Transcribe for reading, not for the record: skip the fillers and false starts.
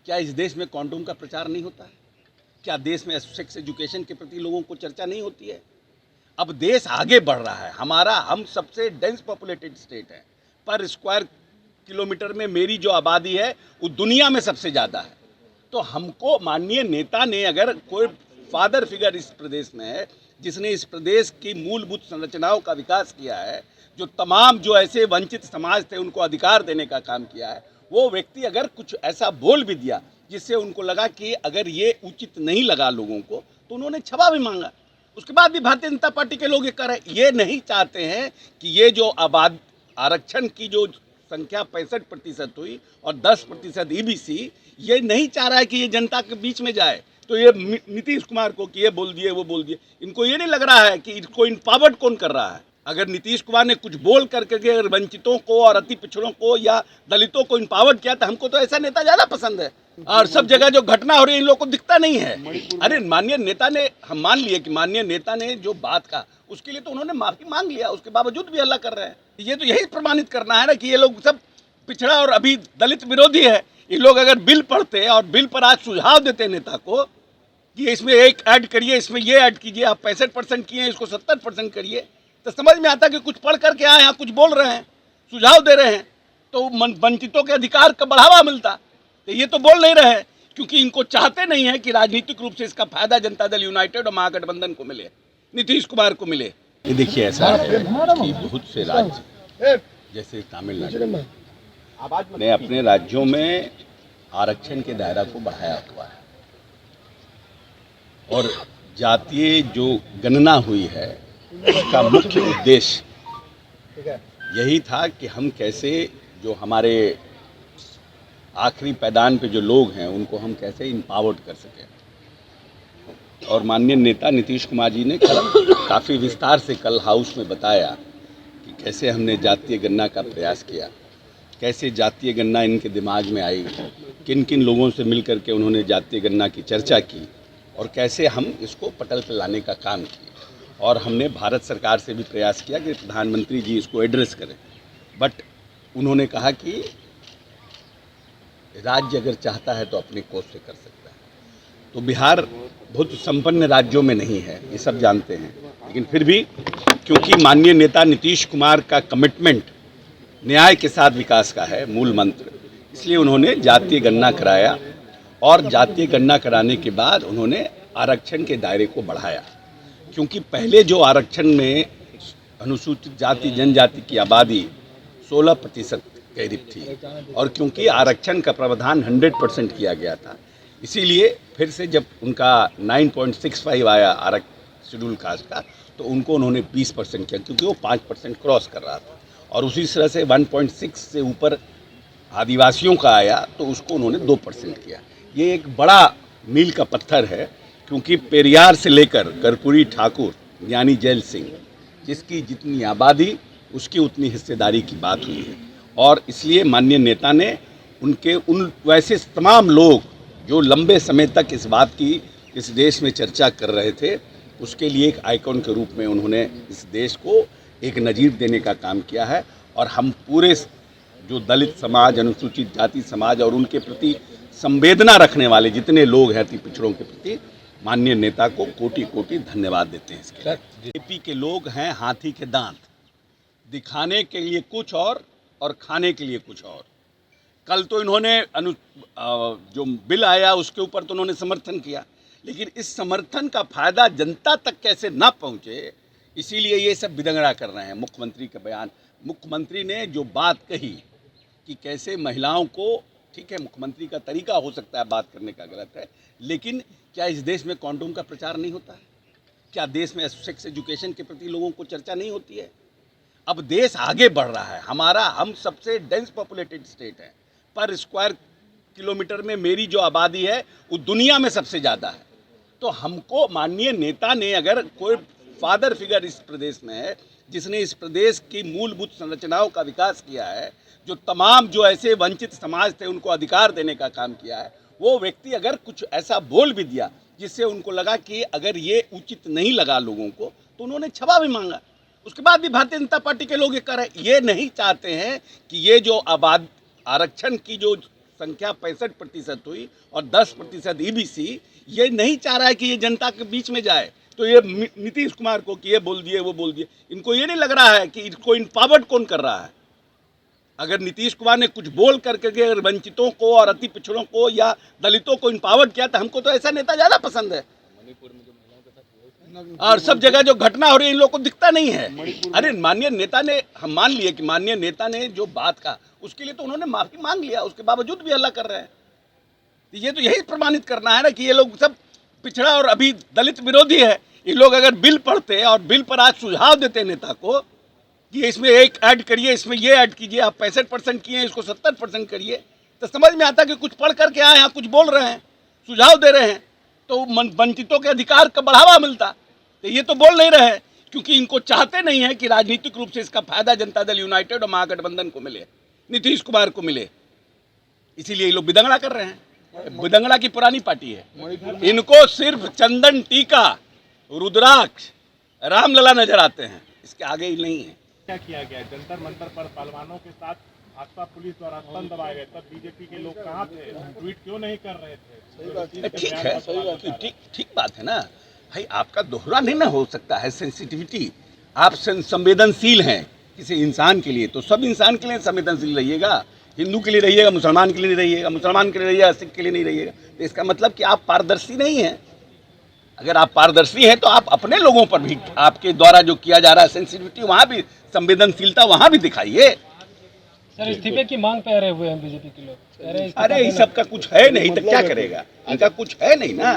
क्या इस देश में कॉन्डोम का प्रचार नहीं होता है? क्या देश में सेक्स एजुकेशन के प्रति लोगों को चर्चा नहीं होती है? अब देश आगे बढ़ रहा है, हम सबसे डेंस पॉपुलेटेड स्टेट है। पर स्क्वायर किलोमीटर में मेरी जो आबादी है वो दुनिया में सबसे ज़्यादा है। तो हमको माननीय नेता ने, अगर कोई फादर फिगर इस प्रदेश में है जिसने इस प्रदेश की मूलभूत संरचनाओं का विकास किया है, जो तमाम जो ऐसे वंचित समाज थे उनको अधिकार देने का काम किया है, वो व्यक्ति अगर कुछ ऐसा बोल भी दिया जिससे उनको लगा कि अगर ये उचित नहीं लगा लोगों को, तो उन्होंने क्षमा भी मांगा। उसके बाद भी भारतीय जनता पार्टी के लोग ये कर रहे हैं, ये नहीं चाहते हैं कि ये जो आरक्षण की जो संख्या 65% हुई और 10% ईबीसी, ये नहीं चाह रहा है कि ये जनता के बीच में जाए। तो ये नीतीश कुमार को कि ये बोल दिए वो बोल दिए, इनको ये नहीं लग रहा है कि इसको इम्पावर्ड कौन कर रहा है। अगर नीतीश कुमार ने कुछ बोल करके अगर वंचितों को और अति पिछड़ों को या दलितों को इम्पावर्ड किया, तो हमको तो ऐसा नेता ज़्यादा पसंद है। और सब जगह जो घटना हो रही है इन लोगों को दिखता नहीं है। अरे माननीय नेता ने, हम मान लिए कि माननीय नेता ने जो बात कहा उसके लिए तो उन्होंने माफी मांग लिया, उसके बावजूद भी हल्ला कर रहे हैं। ये तो यही प्रमाणित करना है ना कि ये लोग सब पिछड़ा और अभी दलित विरोधी है। ये लोग अगर बिल पढ़ते और बिल पर आज सुझाव देते नेता को कि इसमें एक ऐड करिए, इसमें ये ऐड कीजिए, आप 65% किए इसको 70% करिए, तो समझ में आता कि कुछ पढ़ करके आए हैं, कुछ बोल रहे हैं, सुझाव दे रहे हैं, तो वंचितों के अधिकार का बढ़ावा मिलता। तो ये तो बोल नहीं रहे हैं क्योंकि इनको चाहते नहीं है कि राजनीतिक रूप से इसका फायदा जनता दल यूनाइटेड और महागठबंधन को मिले, नीतीश कुमार को मिले। ये देखिए, ऐसा है कि बहुत से राज्य जैसे तमिलनाडु ने अपने राज्यों में आरक्षण के दायरा को बढ़ाया हुआ है और जातीय जो गणना हुई है उसका मुख्य उद्देश्य यही था कि हम कैसे जो हमारे आखिरी पैदान पे जो लोग हैं उनको हम कैसे इम्पावर्ड कर सकें। और माननीय नेता नीतीश कुमार जी ने काफ़ी विस्तार से कल हाउस में बताया कि कैसे हमने जातीय गणना का प्रयास किया, कैसे जातीय गणना इनके दिमाग में आई, किन किन लोगों से मिल करके उन्होंने जातीय गणना की चर्चा की और कैसे हम इसको पटल पर लाने का काम किया। और हमने भारत सरकार से भी प्रयास किया कि प्रधानमंत्री जी इसको एड्रेस करें, बट उन्होंने कहा कि राज्य अगर चाहता है तो अपने कोष से कर सकता है। तो बिहार बहुत संपन्न राज्यों में नहीं है, ये सब जानते हैं, लेकिन फिर भी क्योंकि माननीय नेता नीतीश कुमार का कमिटमेंट न्याय के साथ विकास का है मूल मंत्र, इसलिए उन्होंने जातीय गणना कराया और जातीय गणना कराने के बाद उन्होंने आरक्षण के दायरे को बढ़ाया। क्योंकि पहले जो आरक्षण में अनुसूचित जाति जनजाति की आबादी 16% करीब थी और क्योंकि आरक्षण का प्रावधान 100% किया गया था, इसीलिए फिर से जब उनका 9.65 आया आरक्षण शेड्यूल कास्ट का, तो उनको उन्होंने 20% किया क्योंकि वो 5% क्रॉस कर रहा था। और उसी तरह से 1.6 से ऊपर आदिवासियों का आया तो उसको उन्होंने 2% किया। ये एक बड़ा मील का पत्थर है क्योंकि पेरियार से लेकर कर्पूरी ठाकुर, ज्ञानी जैल सिंह, जिसकी जितनी आबादी उसकी उतनी हिस्सेदारी की बात हुई है। और इसलिए माननीय नेता ने उन वैसे तमाम लोग जो लंबे समय तक इस बात की इस देश में चर्चा कर रहे थे, उसके लिए एक आइकॉन के रूप में उन्होंने इस देश को एक नज़ीर देने का काम किया है। और हम पूरे जो दलित समाज, अनुसूचित जाति समाज और उनके प्रति संवेदना रखने वाले जितने लोग हैं अति पिछड़ों के प्रति, माननीय नेता को कोटि कोटि धन्यवाद देते हैं। इसके बीजेपी के लोग हैं हाथी के दांत, दिखाने के लिए कुछ और खाने के लिए कुछ और। कल तो इन्होंने जो बिल आया उसके ऊपर तो उन्होंने समर्थन किया, लेकिन इस समर्थन का फायदा जनता तक कैसे ना पहुंचे, इसीलिए ये सब बिदंगड़ा कर रहे हैं। मुख्यमंत्री का बयान, मुख्यमंत्री ने जो बात कही कि कैसे महिलाओं को, ठीक है मुख्यमंत्री का तरीका हो सकता है बात करने का गलत है, लेकिन क्या इस देश में कॉन्डोम का प्रचार नहीं होता है? क्या देश में सेक्स एजुकेशन के प्रति लोगों को चर्चा नहीं होती है? अब देश आगे बढ़ रहा है, हम सबसे डेंस पॉपुलेटेड स्टेट है। पर स्क्वायर किलोमीटर में मेरी जो आबादी है वो दुनिया में सबसे ज़्यादा है। तो हमको माननीय नेता ने, अगर कोई फादर फिगर इस प्रदेश में है जिसने इस प्रदेश की मूलभूत संरचनाओं का विकास किया है, जो तमाम जो ऐसे वंचित समाज थे उनको अधिकार देने का काम किया है, वो व्यक्ति अगर कुछ ऐसा बोल भी दिया जिससे उनको लगा कि अगर ये उचित नहीं लगा लोगों को, तो उन्होंने क्षमा भी मांगा। उसके बाद भी भारतीय जनता पार्टी के लोग ये कर रहे हैं, ये नहीं चाहते हैं कि ये जो आरक्षण की जो संख्या 65% हुई और 10% ईबीसी, ये नहीं चाह रहा है कि ये जनता के बीच में जाए। तो ये नीतीश कुमार को कि ये बोल दिए वो बोल दिए, इनको ये नहीं लग रहा है कि इसको इम्पावर्ड कौन कर रहा है। अगर नीतीश कुमार ने कुछ बोल करके अगर वंचितों को और अति पिछड़ों को या दलितों को इम्पावर्ड किया तो हमको तो ऐसा नेता ज़्यादा पसंद है। और सब जगह जो घटना हो रही है इन लोगों को दिखता नहीं है। अरे माननीय नेता ने, हम मान लिए कि माननीय नेता ने जो बात कहा उसके लिए तो उन्होंने माफी मांग लिया, उसके बावजूद भी हल्ला कर रहे हैं। ये तो यही प्रमाणित करना है ना कि ये लोग सब पिछड़ा और अभी दलित विरोधी है। ये लोग अगर बिल पढ़ते और बिल पर आज सुझाव देते नेता को कि इसमें एक ऐड करिए, इसमें ये ऐड कीजिए, आप 65% किए इसको 70% करिए, तो समझ में आता कि कुछ पढ़ करके आए हैं, कुछ बोल रहे हैं, सुझाव दे रहे हैं, तो वंचितों के अधिकार का बढ़ावा मिलता। तो ये तो बोल नहीं रहे हैं क्योंकि इनको चाहते नहीं है कि राजनीतिक रूप से इसका फायदा जनता दल यूनाइटेड और महागठबंधन को मिले, नीतीश कुमार को मिले, इसीलिए ये लोग बिदंगड़ा कर रहे हैं। बिदंगड़ा की पुरानी पार्टी है, इनको सिर्फ चंदन टीका, रुद्राक्ष, रामलला नजर आते हैं, इसके आगे ही नहीं है। क्या किया गया जंतर मंतर पर पहलवानों के साथ भाजपा पुलिस द्वारा तंज दबाए गए, तब बीजेपी के लोग कहाँ थे, ट्वीट क्यों नहीं कर रहे थे? ठीक है, ठीक बात है ना भाई, आपका दोहरा नहीं ना हो सकता है सेंसिटिविटी। आप संवेदनशील हैं किसी इंसान के लिए, तो सब इंसान के लिए संवेदनशील रहिएगा। हिंदू के लिए रहिएगा, मुसलमान के लिए नहीं रहिएगा, मुसलमान के लिए रहिएगा, सिख के लिए नहीं रहिएगा। तो इसका मतलब कि आप पारदर्शी नहीं हैं। अगर आप पारदर्शी हैं तो आप अपने लोगों पर भी, आपके द्वारा जो किया जा रहा है सेंसिटिविटी, वहाँ भी संवेदनशीलता वहाँ भी दिखाइए। सर इस्तीफे की मांग पे अड़े हुए हैं बीजेपी के लोग, अरे इस सब का कुछ है नहीं तो क्या करेगा, इनका कुछ है नहीं ना।